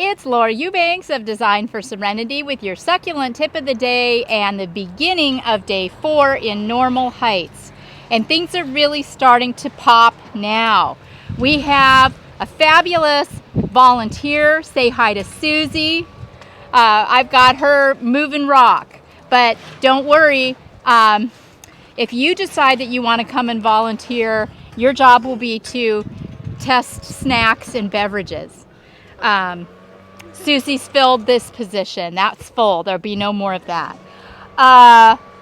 It's Laura Eubanks of Design for Serenity with your succulent tip of the day and the beginning of day 4 in Normal Heights. And things are really starting to pop now. We have a fabulous volunteer. Say hi to Susie. I've got her moving rock. But don't worry, if you decide that you want to come and volunteer, your job will be to test snacks and beverages. Susie's filled this position. That's full. There'll be no more of that.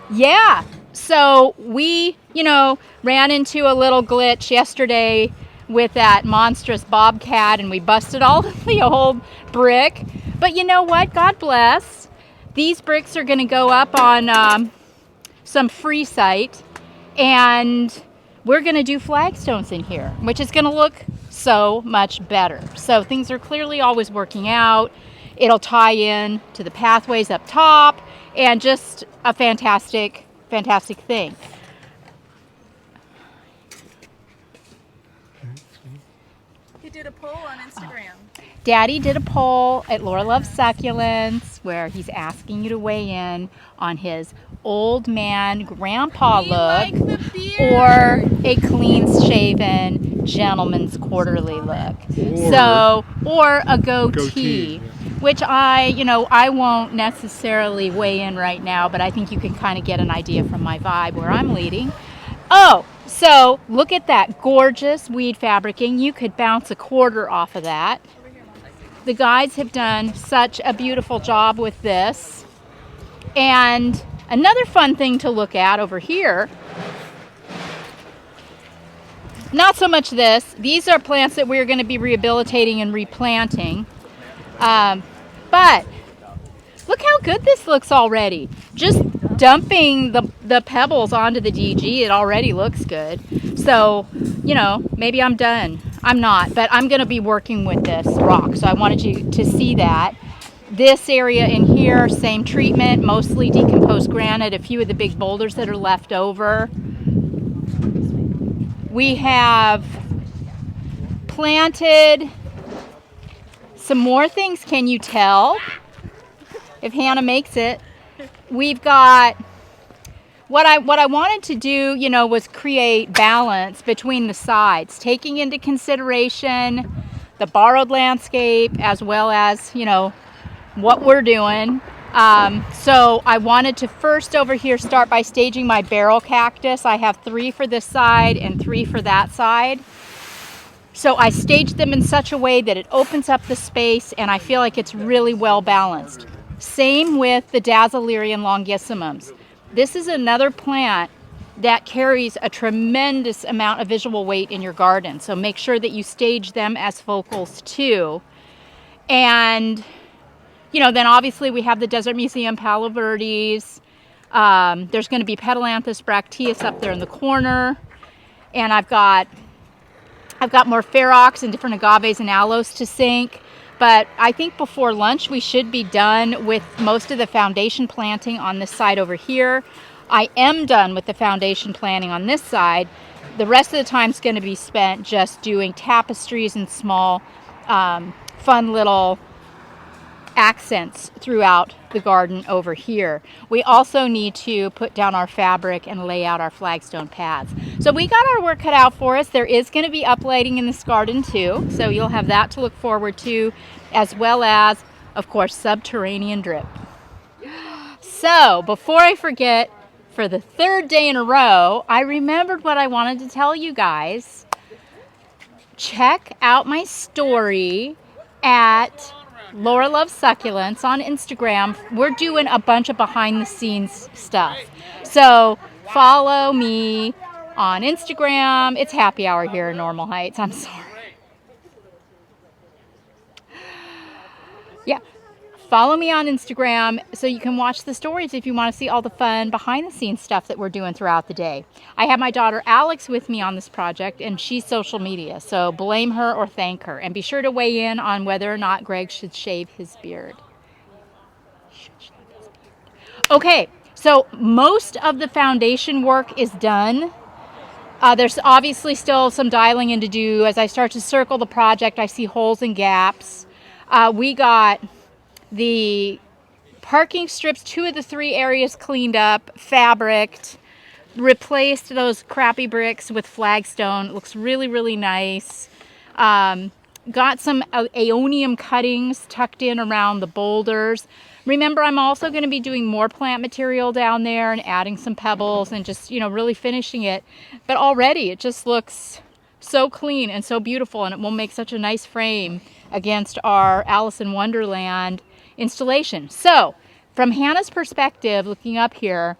Yeah. So we, ran into a little glitch yesterday with that monstrous bobcat, and we busted all of the old brick. But you know what? God bless. These bricks are going to go up on some free site, and we're going to do flagstones in here, which is going to look so much better. So things are clearly always working out. It'll tie in to the pathways up top, and just a fantastic thing. He did a poll on Instagram. Daddy did a poll at Laura Loves Succulents where he's asking you to weigh in on his old man grandpa look or a clean-shaven gentleman's quarterly look. Or a goatee. Which I won't necessarily weigh in right now, but I think you can kind of get an idea from my vibe where I'm leading. Oh, so look at that gorgeous weed fabricing. You could bounce a quarter off of that. The guys have done such a beautiful job with this. And another fun thing to look at over here, not so much this. These are plants that we're going to be rehabilitating and replanting. But look how good this looks already. Just dumping the pebbles onto the DG, it already looks good. So, maybe I'm done. I'm not, but I'm going to be working with this rock. So I wanted you to see that. This area in here, same treatment, mostly decomposed granite, a few of the big boulders that are left over. We have planted some more things. Can you tell? If Hannah makes it. We've got what I wanted to do, was create balance between the sides, taking into consideration the borrowed landscape as well as, what we're doing. So I wanted to first over here start by staging my barrel cactus. I have 3 for this side and 3 for that side. So I staged them in such a way that it opens up the space, and I feel like it's really well balanced. Same with the Dazzlerian longissimums. This is another plant that carries a tremendous amount of visual weight in your garden. So make sure that you stage them as focals too. And, then obviously we have the Desert Museum Palo Verdes. There's going to be Petalanthus bracteus up there in the corner. And I've got more ferox and different agaves and aloes to sink. But I think before lunch we should be done with most of the foundation planting on this side over here. I am done with the foundation planting on this side. The rest of the time is going to be spent just doing tapestries and small fun little accents throughout the garden over here. We also need to put down our fabric and lay out our flagstone paths. So we got our work cut out for us. There is going to be uplighting in this garden too, so you'll have that to look forward to, as well as, of course, subterranean drip. So before I forget, for the 3rd day in a row, I remembered what I wanted to tell you guys. Check out my story at Laura Loves Succulents on Instagram. We're doing a bunch of behind the scenes stuff. So follow me on Instagram. It's happy hour here in Normal Heights. I'm sorry. Yeah. Follow me on Instagram so you can watch the stories if you want to see all the fun behind the scenes stuff that we're doing throughout the day. I have my daughter Alex with me on this project, and she's social media, so blame her or thank her. And be sure to weigh in on whether or not Greg should shave his beard. Okay, so most of the foundation work is done. There's obviously still some dialing in to do. As I start to circle the project, I see holes and gaps. We got the parking strips, 2 of the 3 areas cleaned up, fabriced, replaced those crappy bricks with flagstone. It looks really, really nice. Got some aeonium cuttings tucked in around the boulders. Remember, I'm also going to be doing more plant material down there and adding some pebbles and just, you know, really finishing it. But already it just looks so clean and so beautiful, and it will make such a nice frame against our Alice in Wonderland installation. So from Hannah's perspective, looking up here,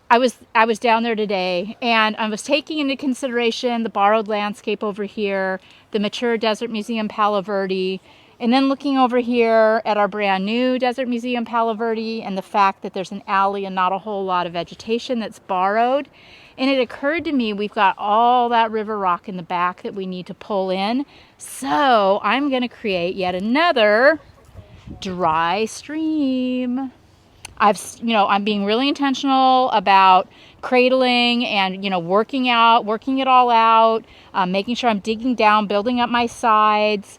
I was down there today, and I was taking into consideration the borrowed landscape over here, the mature Desert Museum Palo Verde, and then looking over here at our brand new Desert Museum Palo Verde and the fact that there's an alley and not a whole lot of vegetation that's borrowed. And it occurred to me we've got all that river rock in the back that we need to pull in. So I'm going to create yet another dry stream. I'm being really intentional about cradling and, working it all out, making sure I'm digging down, building up my sides.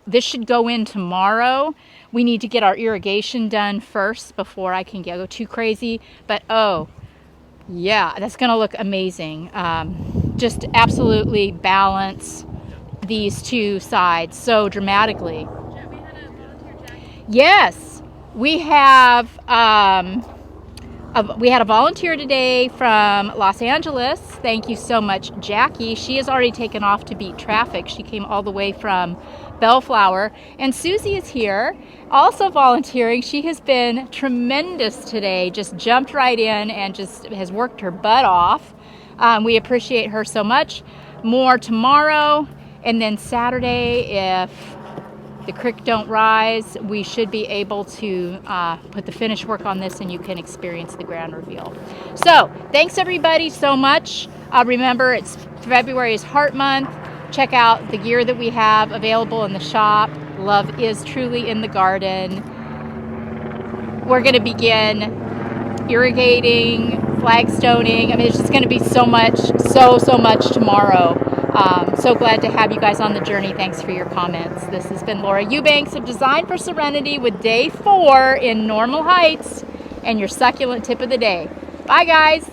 This should go in tomorrow. We need to get our irrigation done first before I can go too crazy. But, oh, yeah, that's going to look amazing. Just absolutely balance these 2 sides so dramatically. Yes. We have we had a volunteer today from Los Angeles. Thank you so much, Jackie. She has already taken off to beat traffic. She came all the way from Bellflower. And Susie is here, also volunteering. She has been tremendous today, just jumped right in and just has worked her butt off. We appreciate her so much. More tomorrow, and then Saturday, if the creek don't rise, we should be able to put the finish work on this, and you can experience the grand reveal. So thanks everybody so much. Remember, it's February is Heart Month. Check out the gear that we have available in the shop. Love is truly in the garden. We're going to begin irrigating, flagstoning. I mean, it's just going to be so much tomorrow. So glad to have you guys on the journey. Thanks for your comments. This has been Laura Eubanks of Design for Serenity with day 4 in Normal Heights and your succulent tip of the day. Bye, guys.